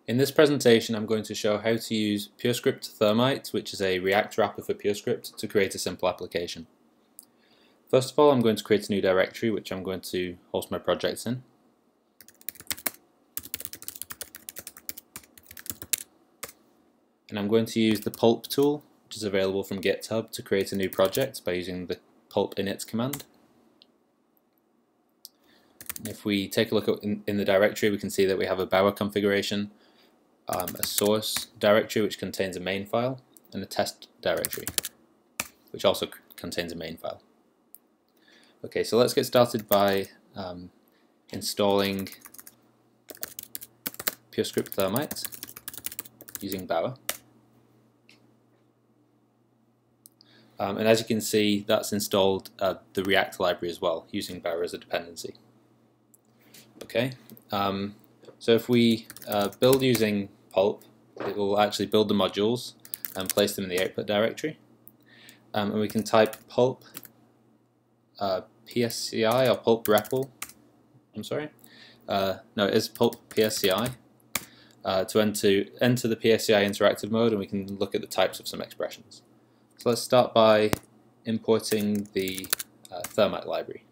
In this presentation, I'm going to show how to use purescript-thermite, which is a React wrapper for PureScript, to create a simple application. First of all, I'm going to create a new directory, which I'm going to host my projects in. And I'm going to use the pulp tool, which is available from GitHub, to create a new project by using the pulp init command. If we take a look in the directory, we can see that we have a Bower configuration, a source directory which contains a main file, and a test directory which also contains a main file. Okay, so let's get started by installing purescript-thermite using Bower. And as you can see, that's installed the React library as well, using Bower as a dependency. Okay, so if we build using pulp, it will actually build the modules and place them in the output directory. And we can type pulp PSCI or pulp REPL. I'm sorry. No, it is pulp PSCI to enter the PSCI interactive mode, and we can look at the types of some expressions. So let's start by importing the thermite library.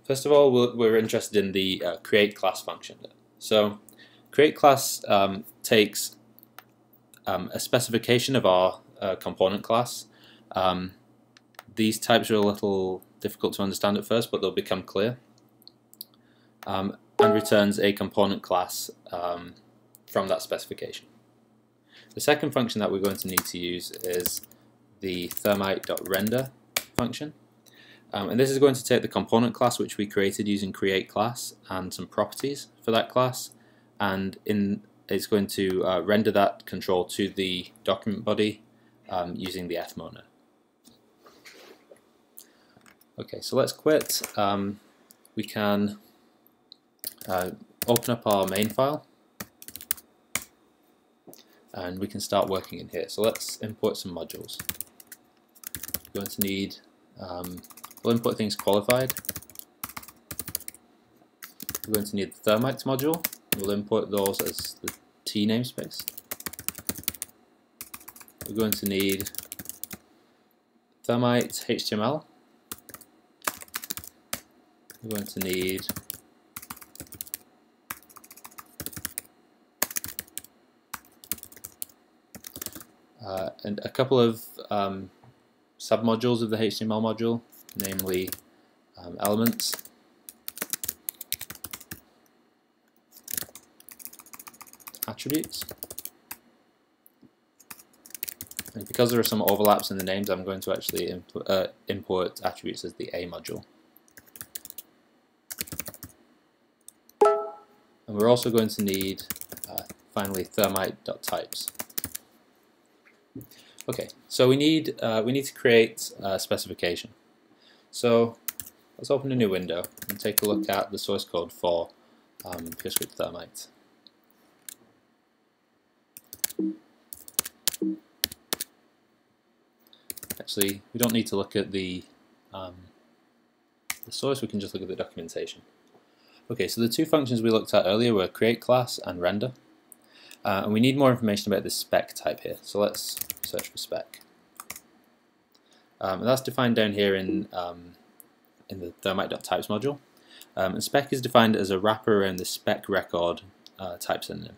First of all, we're interested in the create class function. So create class takes a specification of our component class. These types are a little difficult to understand at first, but they'll become clear. And returns a component class from that specification. The second function that we're going to need to use is the thermite.render function. And this is going to take the component class which we created using create class and some properties for that class, and it's going to render that control to the document body using the fmona. Okay, so let's quit. We can open up our main file and we can start working in here. So let's import some modules. We're going to need we'll import things qualified. We're going to need the thermite module. We'll import those as the T namespace. We're going to need thermite HTML. We're going to need and a couple of submodules of the HTML module, namely elements, attributes, and because there are some overlaps in the names, I'm going to actually import attributes as the A module. And we're also going to need finally thermite.types. Okay, so we need to create a specification. So let's open a new window and take a look at the source code for purescript-thermite. Actually, we don't need to look at the source, we can just look at the documentation. Okay, so the two functions we looked at earlier were create class and render. And we need more information about this spec type here, so let's search for spec. And that's defined down here in the thermite.types module. And spec is defined as a wrapper around the spec record type synonym.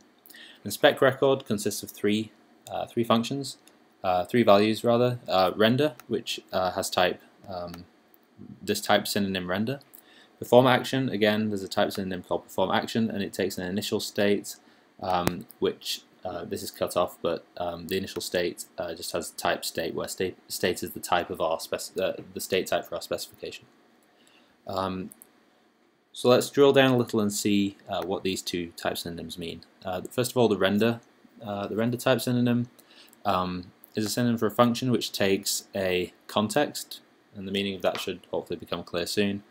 And spec record consists of three functions, three values rather. Render, which has type this type synonym render. Perform action, again, there's a type synonym called perform action, and it takes an initial state, which this is cut off, but the initial state just has type state, where state is the type of our the state type for our specification. So let's drill down a little and see what these two type synonyms mean. First of all, the render type synonym is a synonym for a function which takes a context, and the meaning of that should hopefully become clear soon.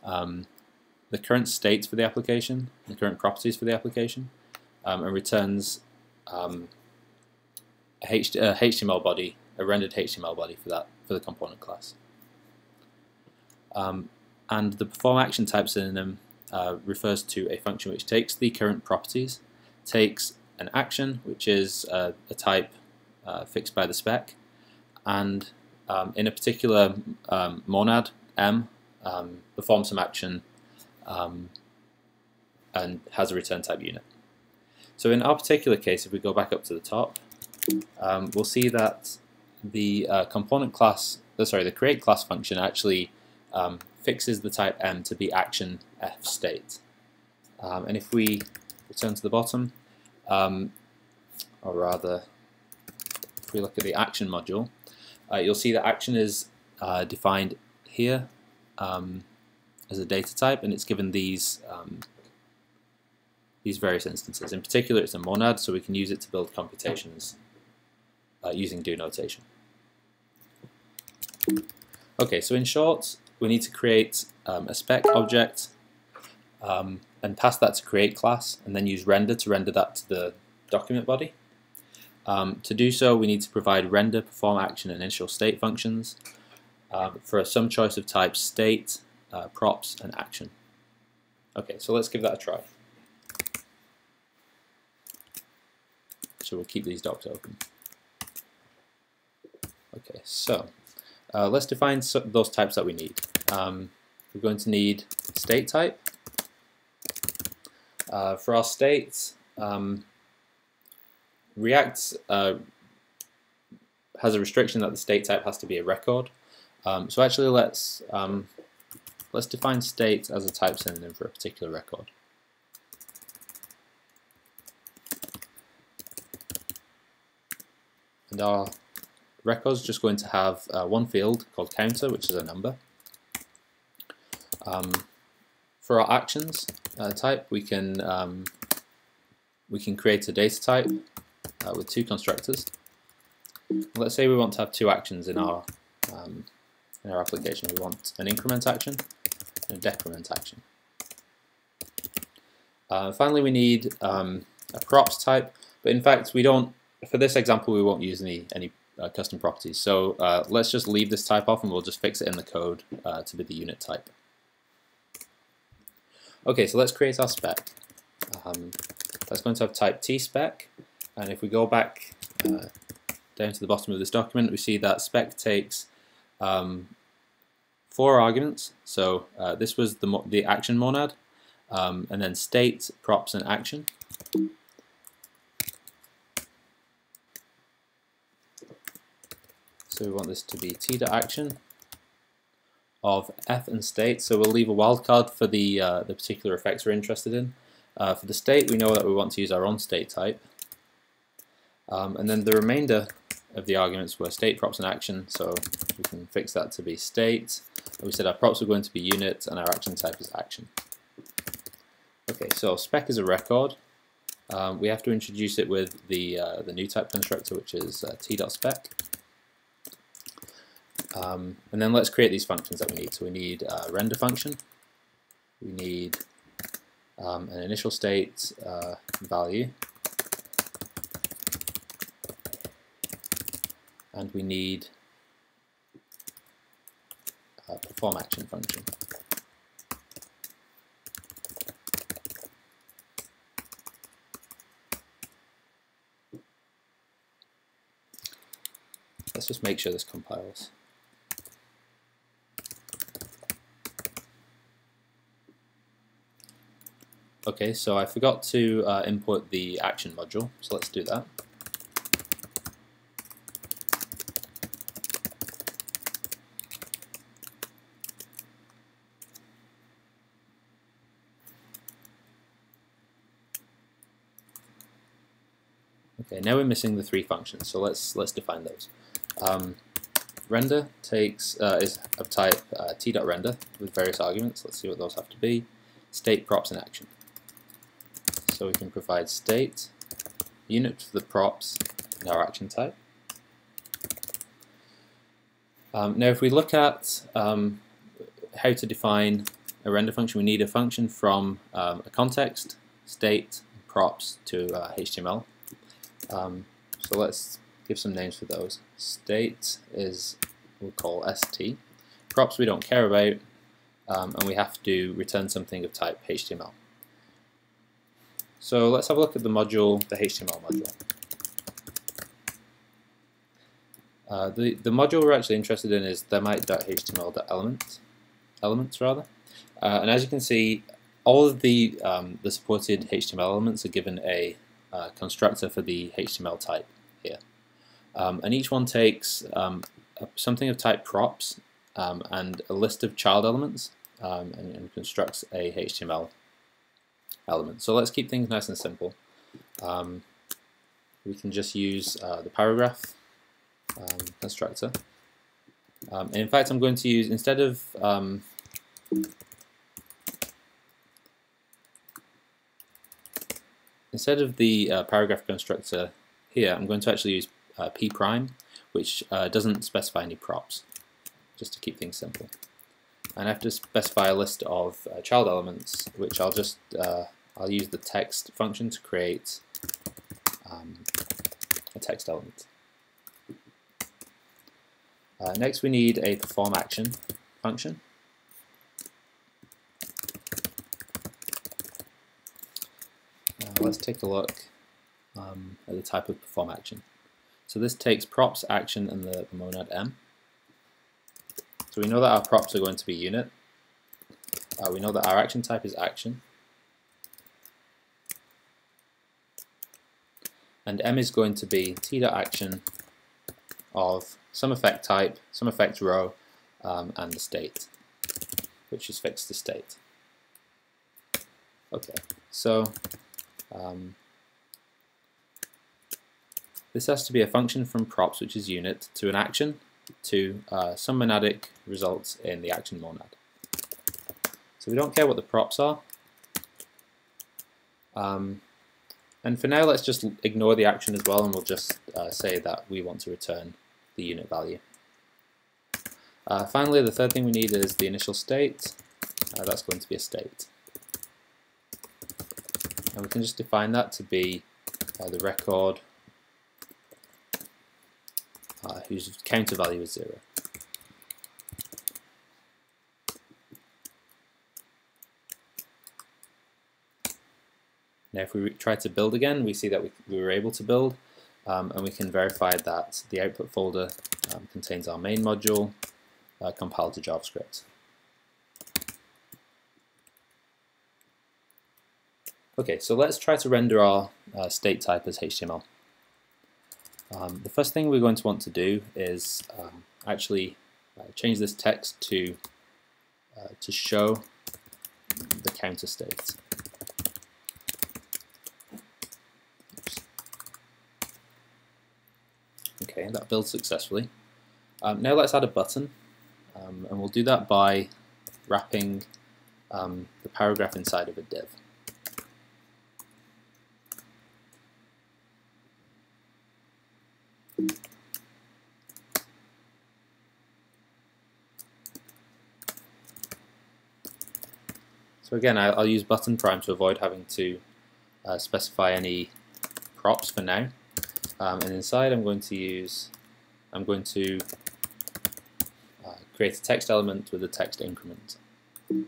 The current states for the application, the current properties for the application, and returns a HTML body, a rendered HTML body for the component class. And and the perform action type synonym refers to a function which takes the current properties, takes an action, which is a type fixed by the spec, and in a particular monad, M, performs some action and has a return type unit. So in our particular case, if we go back up to the top, we'll see that the the create class function actually fixes the type M to be action F state. And if we return to the bottom, or rather, if we look at the action module, you'll see that action is defined here as a data type, and it's given these various instances. In particular, it's a monad, so we can use it to build computations using do notation. Okay, so in short, we need to create a spec object and pass that to create class, and then use render to render that to the document body. To do so, we need to provide render, perform action, and initial state functions for some choice of types state, props, and action. Okay, so let's give that a try. So we'll keep these docs open. Okay, so let's define those types that we need. We're going to need state type. For our state, React has a restriction that the state type has to be a record. So actually, let's define state as a type synonym for a particular record. And our record's just going to have one field called counter, which is a number. For our actions type, we can create a data type with two constructors. Let's say we want to have two actions in our application. We want an increment action and a decrement action. Finally, we need a props type, but in fact, we don't. For this example, we won't use any custom properties. So let's just leave this type off, and we'll just fix it in the code to be the unit type. Okay, so let's create our spec. That's going to have type tspec, and if we go back down to the bottom of this document, we see that spec takes 4 arguments. So this was the action monad, and then state, props, and action. So we want this to be t.action of f and state. So we'll leave a wildcard for the particular effects we're interested in. For the state, we know that we want to use our own state type. And then the remainder of the arguments were state, props, and action. So we can fix that to be state. We said our props are going to be unit, and our action type is action. Okay, so spec is a record. We have to introduce it with the new type constructor, which is t.spec. And then let's create these functions that we need. So we need a render function, we need an initial state value, and we need a perform action function. Let's just make sure this compiles. Okay, so I forgot to import the action module, so let's do that. Okay, now we're missing the 3 functions, so let's define those. Render takes is of type t.render with various arguments. Let's see what those have to be. State, props, and action. So we can provide state, unit for the props, and our action type. Now if we look at how to define a render function, we need a function from a context, state, props to HTML. So let's give some names for those. State is, we'll call st. Props we don't care about. and we have to return something of type HTML. So let's have a look at the module, the HTML module. The module we're actually interested in is thermite.html.elements, and as you can see, all of the supported HTML elements are given a constructor for the HTML type here, and each one takes something of type props and a list of child elements and constructs a HTML element. So let's keep things nice and simple. We can just use the paragraph constructor. And in fact, I'm going to use, instead of the paragraph constructor here, I'm going to actually use p prime, which doesn't specify any props, just to keep things simple. And I have to specify a list of child elements, which I'll just I'll use the text function to create a text element. Next, we need a perform action function. Let's take a look at the type of perform action. So this takes props, action, and the monad m. So we know that our props are going to be unit. We know that our action type is action. And m is going to be t.action of some effect type, some effect row, and the state, which is fixed to state. Okay, so this has to be a function from props, which is unit, to an action, to some monadic results in the action monad. So we don't care what the props are. And for now, let's just ignore the action as well, and we'll just say that we want to return the unit value. Finally, the third thing we need is the initial state. That's going to be a state. And we can just define that to be the record whose counter value is 0. Now if we try to build again, we see that we were able to build, and we can verify that the output folder contains our main module compiled to JavaScript. Okay, so let's try to render our state type as HTML. The first thing we're going to want to do is actually change this text to show the counter state. Okay, that builds successfully. Now let's add a button, and we'll do that by wrapping the paragraph inside of a div. So again, I'll use button prime to avoid having to specify any props for now. And inside I'm going to create a text element with a text increment. And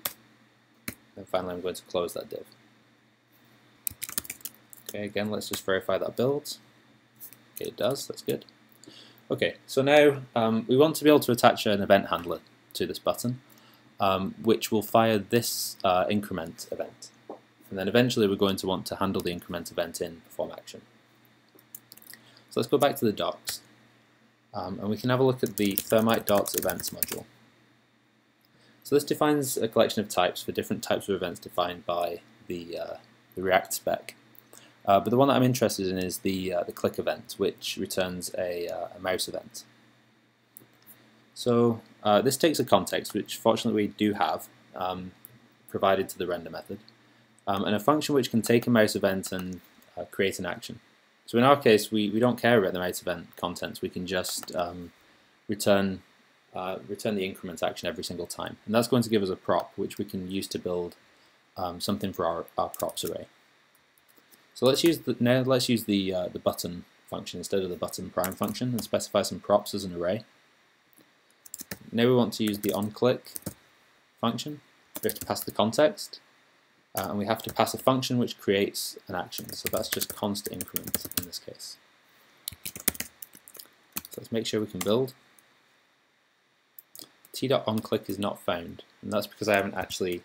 finally I'm going to close that div. Okay, again let's just verify that builds. Okay, it does, that's good. Okay, so now we want to be able to attach an event handler to this button, which will fire this increment event. And then eventually we're going to want to handle the increment event in perform action. So let's go back to the docs, and we can have a look at the thermite.events module. So this defines a collection of types for different types of events defined by the React spec. But the one that I'm interested in is the click event, which returns a mouse event. So this takes a context, which fortunately we do have provided to the render method, and a function which can take a mouse event and create an action. So in our case, we don't care about the mouse event contents. We can just return the increment action every single time, and that's going to give us a prop, which we can use to build something for our props array. So let's use the button function instead of the button prime function and specify some props as an array. Now we want to use the onClick function. We have to pass the context, and we have to pass a function which creates an action. So that's just const increment in this case. So let's make sure we can build. t.onClick is not found, and that's because I haven't actually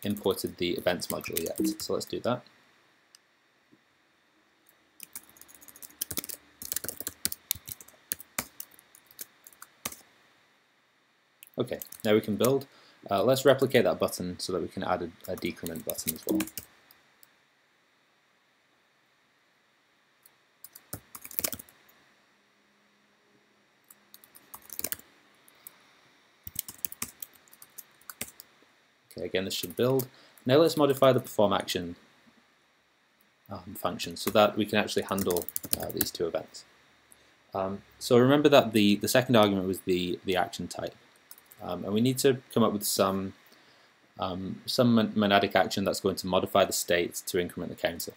imported the events module yet. So let's do that. Okay, now we can build. Let's replicate that button so that we can add a decrement button as well. Okay, again, this should build. Now let's modify the perform action function so that we can actually handle these two events. So remember that the second argument was the action type. And we need to come up with some monadic action that's going to modify the state to increment the counter.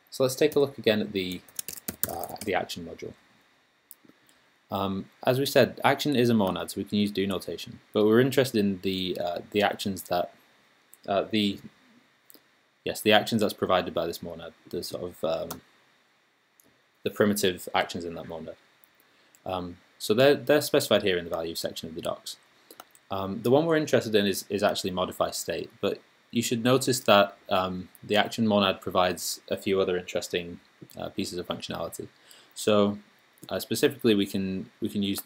So let's take a look again at the action module. As we said, action is a monad, so we can use do notation. But we're interested in the actions that the actions that's provided by this monad, the sort of the primitive actions in that monad. So they're specified here in the value section of the docs. The one we're interested in is actually modify state, but you should notice that the action monad provides a few other interesting pieces of functionality. So specifically, we can use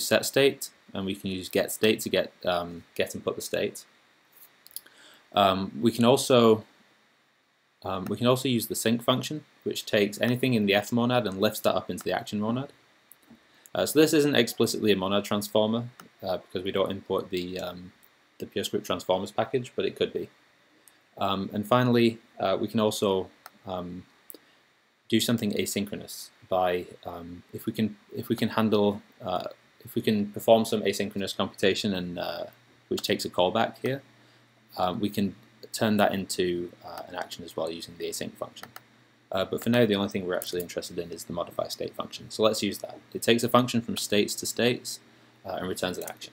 set state, and we can use get state to get and put the state. We can also use the sync function, which takes anything in the F monad and lifts that up into the action monad. So this isn't explicitly a monad transformer because we don't import the purescript transformers package, but it could be. And finally, we can also do something asynchronous by if we can perform some asynchronous computation and which takes a callback here, we can turn that into an action as well using the async function. But for now, the only thing we're actually interested in is the modify state function. So let's use that. It takes a function from states to states and returns an action,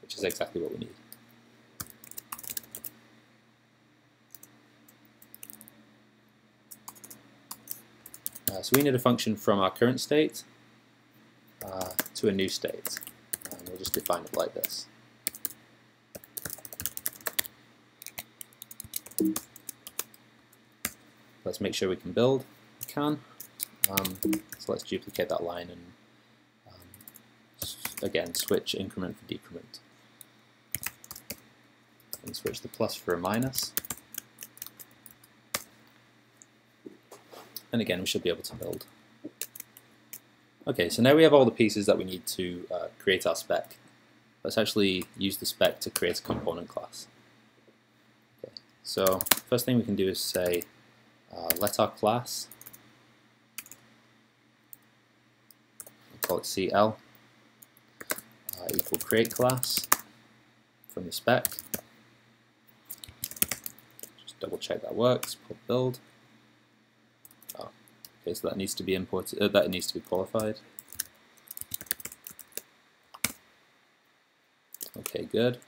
which is exactly what we need. So we need a function from our current state to a new state. And we'll just define it like this. Let's make sure we can build. We can. So let's duplicate that line and again switch increment for decrement. And switch the plus for a minus. And again, we should be able to build. Okay, so now we have all the pieces that we need to create our spec. Let's actually use the spec to create a component class. Okay, so first thing we can do is say let our class, we'll call it CL, equal create class from the spec. Just double check that works, put build. Oh, okay, so that needs to be imported, that needs to be qualified. Okay, good.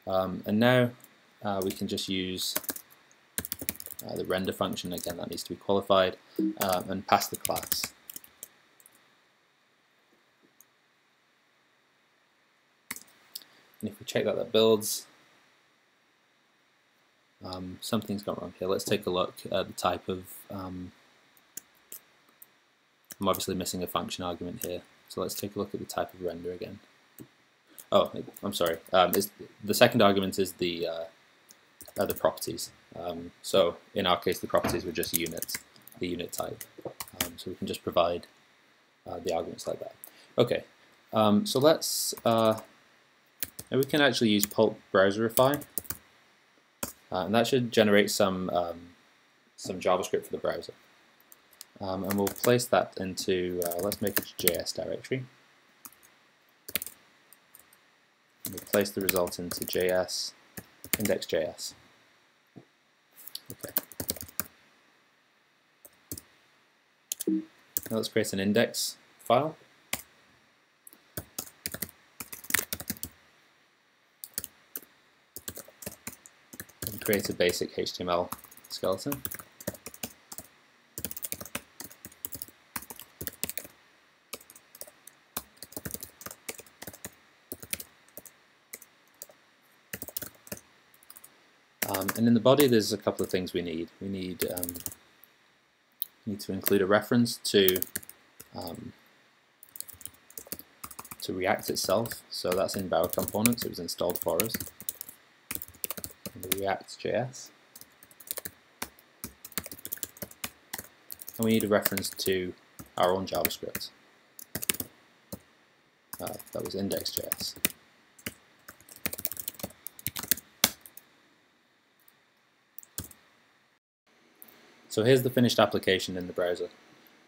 And now we can just use the render function, again that needs to be qualified, and pass the class. And if we check that builds, something's gone wrong here. Let's take a look at the type of, I'm obviously missing a function argument here, so let's take a look at the type of render again. Oh, I'm sorry, the second argument is the properties. So in our case, the properties were just units, the unit type. So we can just provide the arguments like that. Okay, so let's, now we can actually use pulp browserify, and that should generate some JavaScript for the browser. And we'll place that into, let's make it a JS directory. And we'll place the result into JS, index.js. Okay. Now let's create an index file. create a basic HTML skeleton. And in the body, there's a couple of things we need. We need to include a reference to React itself. So that's in Bower Components. It was installed for us. React JS. And we need a reference to our own JavaScript. That was index.js. So here's the finished application in the browser.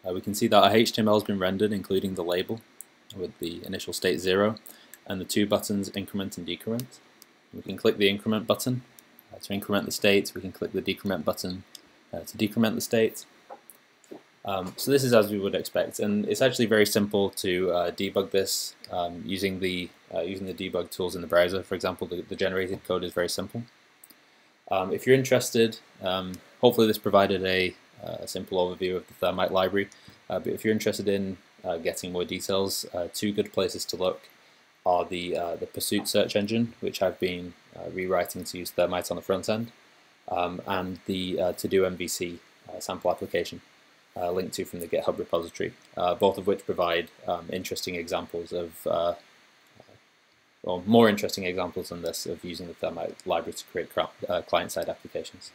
We can see that our HTML has been rendered, including the label with the initial state 0 and the two buttons increment and decrement. We can click the increment button to increment the state. We can click the decrement button to decrement the state. So this is as we would expect, and it's actually very simple to debug this using the debug tools in the browser. For example, the generated code is very simple. If you're interested, hopefully this provided a simple overview of the Thermite library, but if you're interested in getting more details, two good places to look are the Pursuit search engine, which I've been rewriting to use Thermite on the front end, and the To-Do MVC sample application, linked to from the GitHub repository, both of which provide interesting examples of or more interesting examples than this of using the Thermite library to create client-side applications.